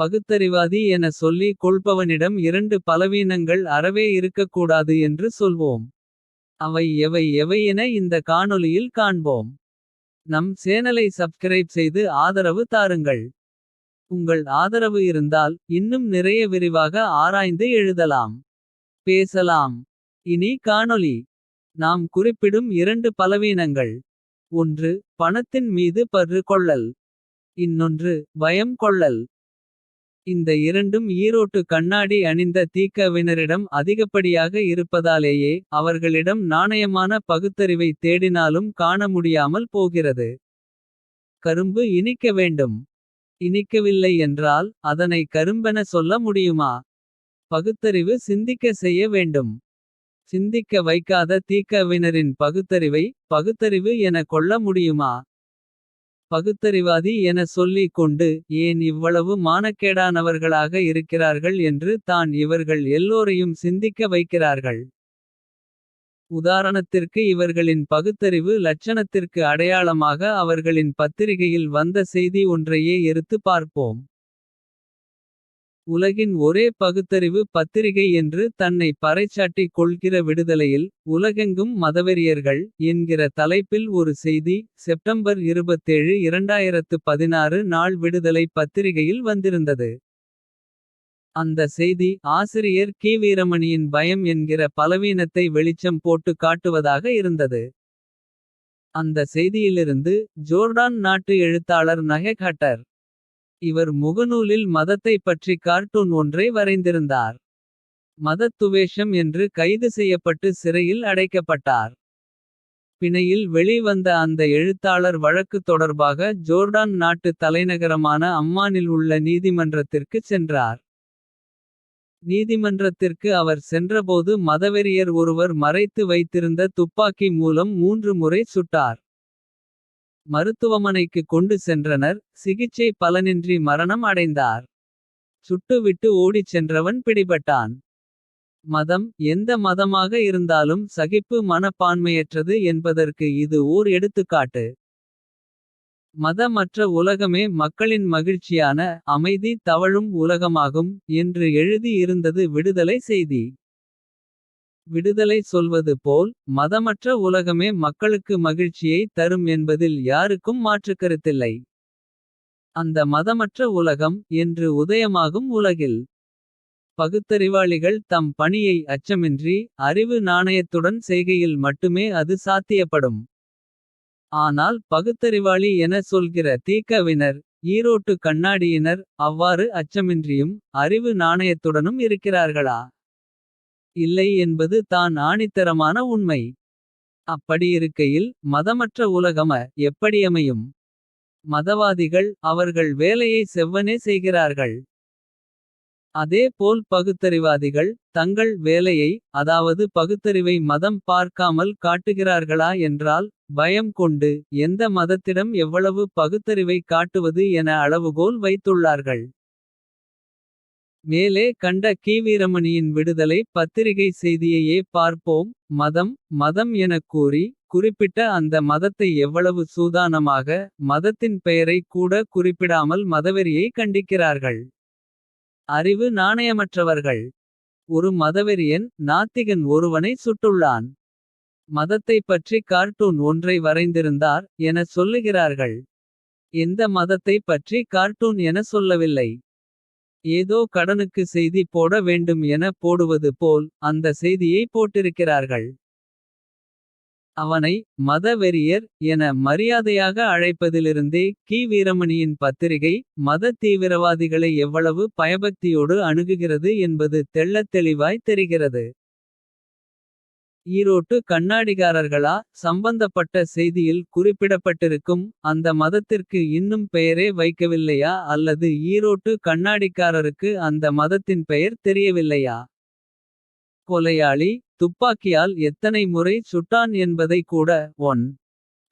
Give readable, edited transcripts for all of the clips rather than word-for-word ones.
பகுத்தறிவாதி என சொல்லிக் கொள்பவனிடம் இரண்டு பலவீனங்கள் அறவே இருக்கக்கூடாது என்று சொல்வோம். அவை எவை எவை என இந்த காணொளியில் காண்போம். நம் சேனலை சப்ஸ்கிரைப் செய்து ஆதரவு தாருங்கள். உங்கள் ஆதரவு இருந்தால் இன்னும் நிறைய விரிவாக ஆராய்ந்து எழுதலாம். பேசலாம். இனி காணொளி. நாம் குறிப்பிடும் இரண்டு பலவீனங்கள். ஒன்று பணத்தின் மீது பற்று கொள்ளல். இன்னொன்று பயம் கொள்ளல். இந்த இரண்டும் ஈரோட்டு கண்ணாடி அணிந்த தீக்கவினரிடம் அதிகப்படியாக இருப்பதாலேயே. அவர்களிடம் நாணயமான பகுத்தறிவை தேடினாலும் காண முடியாமல் போகிறது. கரும்பு இனிக்க வேண்டும். இனிக்கவில்லை என்றால் அதனை கரும்பென சொல்ல முடியுமா? பகுத்தறிவு சிந்திக்க செய்ய வேண்டும். சிந்திக்க வைக்காத தீக்கவினரின் பகுத்தறிவை பகுத்தறிவு என கொள்ள முடியுமா? பகுத்தறிவாதி என சொல்லிக் கொண்டு ஏன் இவ்வளவு மானக்கேடானவர்களாக இருக்கிறார்கள் என்று தான் இவர்கள் எல்லோரையும் சிந்திக்க வைக்கிறார்கள். உதாரணத்திற்கு இவர்களின் பகுத்தறிவு லட்சணத்திற்கு அடையாளமாக அவர்களின் பத்திரிகையில் வந்த செய்தி ஒன்றையே எடுத்து பார்ப்போம். உலகின் ஒரே பகுத்தறிவு பத்திரிகை என்று தன்னை பறைசாட்டிக் கொள்கிற விடுதலையில். உலகெங்கும் மதவெறியர்கள் என்கிற தலைப்பில் ஒரு செய்தி. செப்டம்பர் 27 2016 நாள் விடுதலை பத்திரிகையில் வந்திருந்தது. அந்த செய்தி ஆசிரியர் கி. வீரமணியின் பயம் என்கிற பலவீனத்தை வெளிச்சம் போட்டு காட்டுவதாக இருந்தது. அந்த செய்தியிலிருந்து ஜோர்டான் நாட்டு எழுத்தாளர் நஹெக் ஹட்டர். இவர் முகநூலில் மதத்தை பற்றி கார்ட்டூன் ஒன்றை வரைந்திருந்தார். மதத்துவேஷம் என்று கைது செய்யப்பட்டு சிறையில் அடைக்கப்பட்டார். பிணையில் வெளிவந்த அந்த எழுத்தாளர் வழக்கு தொடர்பாக ஜோர்டான் நாட்டு தலைநகரமான அம்மானில் உள்ள நீதிமன்றத்திற்கு சென்றார். நீதிமன்றத்திற்கு அவர் சென்றபோது மதவெறியர் ஒருவர் மறைத்து வைத்திருந்த துப்பாக்கி மூலம் 3 முறை சுட்டார். மருத்துவமனைக்கு கொண்டு சென்றனர். சிகிச்சை பலனின்றி மரணம் அடைந்தார். சுட்டுவிட்டு ஓடிச் சென்றவன் பிடிபட்டான். மதம் எந்த மதமாக இருந்தாலும் சகிப்பு மனப்பான்மையற்றது என்பதற்கு இது ஓர் எடுத்துக்காட்டு. மதமற்ற உலகமே மக்களின் மகிழ்ச்சியான அமைதி தவழும் உலகமாகும் என்று எழுதி இருந்தது விடுதலை செய்தி. விடுதலை சொல்வது போல் மதமற்ற உலகமே மக்களுக்கு மகிழ்ச்சியை தரும் என்பதில் யாருக்கும் மாற்றுக்கருத்தில்லை. அந்த மதமற்ற உலகம் என்று உதயமாகும் உலகில். பகுத்தறிவாளிகள் தம் பணியை அச்சமின்றி அறிவு நாணயத்துடன் செய்கையில் மட்டுமே அது சாத்தியப்படும். ஆனால் பகுத்தறிவாளி என சொல்கிற தீக்கவினர். ஈரோட்டு கண்ணாடியினர் அவ்வாறு அச்சமின்றியும் அறிவு நாணயத்துடனும் இருக்கிறார்களா? இல்லை என்பது தான் ஆணித்தரமான உண்மை. அப்படியிருக்கையில் மதமற்ற உலகம எப்படியமையும்? மதவாதிகள் அவர்கள் வேலையை செவ்வனே செய்கிறார்கள். அதே போல் பகுத்தறிவாதிகள் தங்கள் வேலையை அதாவது பகுத்தறிவை மதம் பார்க்காமல் காட்டுகிறார்களா என்றால். பயம் கொண்டு எந்த மதத்திடம் எவ்வளவு பகுத்தறிவை காட்டுவது என அளவுகோல் வைத்துள்ளார்கள். மேலே கண்ட கி. வீரமணியின் விடுதலை பத்திரிகை செய்தியையே பார்ப்போம். மதம் மதம் எனக் கூறி குறிப்பிட்ட அந்த மதத்தை எவ்வளவு சூதானமாக. மதத்தின் பெயரை கூட குறிப்பிடாமல் மதவெறியை கண்டிக்கிறார்கள். அறிவு நாணயமற்றவர்கள். ஒரு மதவெறியன் நாத்திகன் ஒருவனை சுட்டுள்ளான். மதத்தை பற்றி கார்ட்டூன் ஒன்றை வரைந்திருந்தார் என சொல்லுகிறார்கள். எந்த மதத்தை பற்றி கார்ட்டூன் என சொல்லவில்லை. ஏதோ கடனுக்கு செய்தி போட வேண்டும் என போடுவது போல் அந்த செய்தியை போட்டிருக்கிறார்கள். அவனை மத வெறியர் என மரியாதையாக அழைப்பதிலிருந்தே கி. வீரமணியின் பத்திரிகை. மத தீவிரவாதிகளை எவ்வளவு பயபக்தியோடு அணுகுகிறது என்பது தெள்ளத் தெளிவாய் தெரிகிறது. ஈரோட்டு கண்ணாடிகாரர்களா சம்பந்தப்பட்ட செய்தியில் குறிப்பிடப்பட்டிருக்கும். அந்த மதத்திற்கு இன்னும் பெயரே வைக்கவில்லையா அல்லது ஈரோட்டு கண்ணாடிக்காரருக்கு அந்த மதத்தின் பெயர் தெரியவில்லையா? கொலையாளி துப்பாக்கியால் எத்தனை முறை சுட்டான் என்பதை கூட 1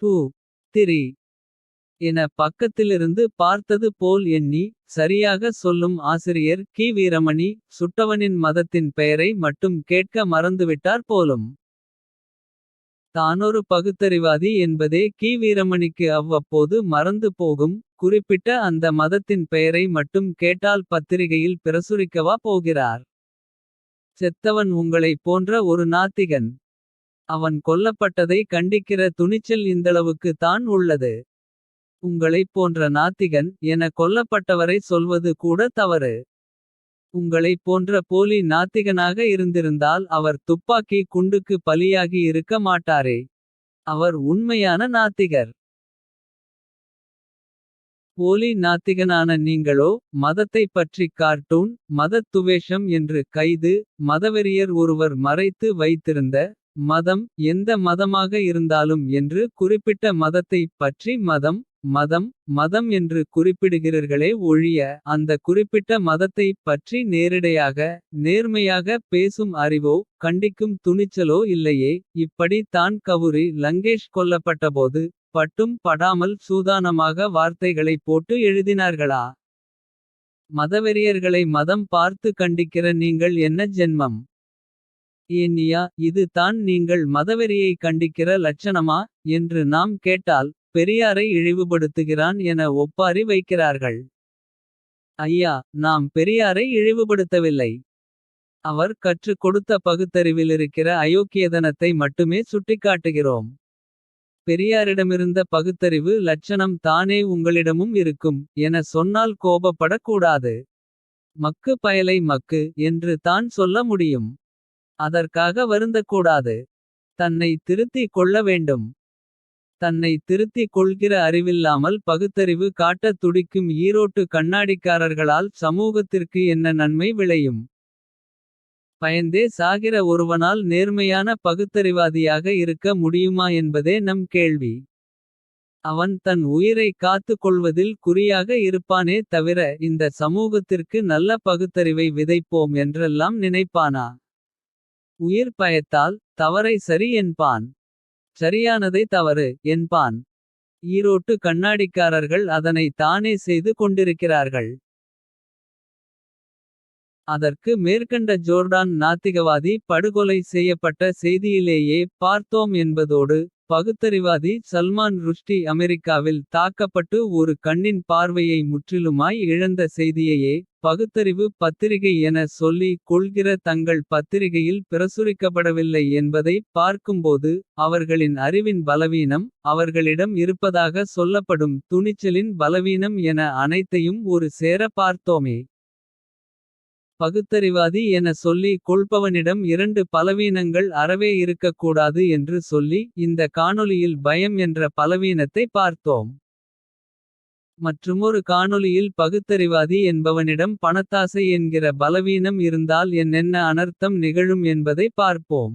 2 3 என பக்கத்திலிருந்து பார்த்தது போல் எண்ணி. சரியாக சொல்லும் ஆசிரியர் கி. வீரமணி சுட்டவனின் மதத்தின் பெயரை மட்டும் கேட்க மறந்துவிட்டார் போலும். தானொரு பகுத்தறிவாதி என்பதே கி. வீரமணிக்கு அவ்வப்போது மறந்து போகும். குறிப்பிட்ட அந்த மதத்தின் பெயரை மட்டும் கேட்டால் பத்திரிகையில் பிரசுரிக்கவா போகிறார். செத்தவன் உங்களைப் போன்ற ஒரு நாத்திகன். அவன் கொல்லப்பட்டதை கண்டிக்கிற துணிச்சல் இந்தளவுக்கு தான் உள்ளது. உங்களைப் போன்ற நாத்திகன் என கொல்லப்பட்டவரை சொல்வது கூட தவறு. உங்களைப் போன்ற போலி நாத்திகனாக இருந்திருந்தால் அவர் துப்பாக்கி குண்டுக்கு பலியாகி இருக்க மாட்டாரே. அவர் உண்மையான நாத்திகர். போலி நாத்திகனான நீங்களோ மதத்தைப் பற்றி கார்ட்டூன். மதத் துவேஷம் என்று கைது. மதவெறியர் ஒருவர் மறைத்து வைத்திருந்த மதம் எந்த மதமாக இருந்தாலும் என்று குறிப்பிட்ட மதத்தைப் பற்றி மதம். மதம் மதம் என்று குறிப்பிடுகிறீர்களே ஒழிய அந்த குறிப்பிட்ட மதத்தைப் பற்றி நேரிடையாக. நேர்மையாக பேசும் அறிவோ கண்டிக்கும் துணிச்சலோ இல்லையே. இப்படி தான் கவுரி லங்கேஷ் கொல்லப்பட்டபோது பட்டும் படாமல் சூதானமாக வார்த்தைகளை போட்டு எழுதினார்களா? மதவெறியர்களை மதம் பார்த்து கண்டிக்கிற நீங்கள் என்ன ஜென்மம். ஏன்யா இது தான் நீங்கள் மதவெறியை கண்டிக்கிற லட்சணமா. என்று நாம் கேட்டால் பெரியாரை இழிவுபடுத்துகிறான் என ஒப்பாரி வைக்கிறார்கள். ஐயா நாம் பெரியாரை இழிவுபடுத்தவில்லை. அவர் கற்றுக் கொடுத்த பகுத்தறிவிலிருக்கிற அயோக்கியதனத்தை மட்டுமே சுட்டிக்காட்டுகிறோம். பெரியாரிடமிருந்த பகுத்தறிவு லட்சணம் தானே உங்களிடமும் இருக்கும். என சொன்னால் கோபப்படக் கூடாது. மக்கு பயலை மக்கு என்று தான் சொல்ல முடியும். அதற்காக வருந்தக்கூடாது. தன்னை திருத்திக் கொள்ள வேண்டும். தன்னை திருத்திக் கொள்கிற அறிவில்லாமல் பகுத்தறிவு காட்டத் துடிக்கும் ஈரோட்டு கண்ணாடிக்காரர்களால் சமூகத்திற்கு என்ன நன்மை விளையும். பயந்தே சாகிற ஒருவனால் நேர்மையான பகுத்தறிவாதியாக இருக்க முடியுமா என்பதே நம் கேள்வி. அவன் தன் உயிரை காத்துக் கொள்வதில் குறியாக இருப்பானே தவிர இந்த சமூகத்திற்கு நல்ல பகுத்தறிவை விதைப்போம் என்றெல்லாம் நினைப்பானா. உயிர் பயத்தால் தவறை சரி என்பான். சரியானதை தவறு என்பான். ஈரோட்டு கண்ணாடிக்காரர்கள் அதனை தானே செய்து கொண்டிருக்கிறார்கள். அதற்கு மேற்கண்ட ஜோர்டான் நாத்திகவாதி படுகொலை செய்யப்பட்ட செய்தியிலேயே பார்த்தோம் என்பதோடு. பகுத்தறிவாதி சல்மான் ருஷ்டி அமெரிக்காவில் தாக்கப்பட்டு ஒரு கண்ணின் பார்வையை முற்றிலுமாய் இழந்த செய்தியையே. பகுத்தறிவு பத்திரிகை என சொல்லி கொள்கிற தங்கள் பத்திரிகையில் பிரசுரிக்கப்படவில்லை என்பதை பார்க்கும்போது. அவர்களின் அறிவின் பலவீனம் அவர்களிடம் இருப்பதாக சொல்லப்படும் துணிச்சலின் பலவீனம் என அனைத்தையும் ஒரு சேர பார்த்தோமே. பகுத்தறிவாதி என சொல்லி கொள்பவனிடம் இரண்டு பலவீனங்கள் அறவே இருக்கக்கூடாது என்று சொல்லி. இந்த காணொளியில் பயம் என்ற பலவீனத்தை பார்த்தோம். மற்றுமொரு காணொளியில் பகுத்தறிவாதி என்பவனிடம் பணத்தாசை என்கிற பலவீனம் இருந்தால் என்னென்ன அனர்த்தம் நிகழும் என்பதை பார்ப்போம்.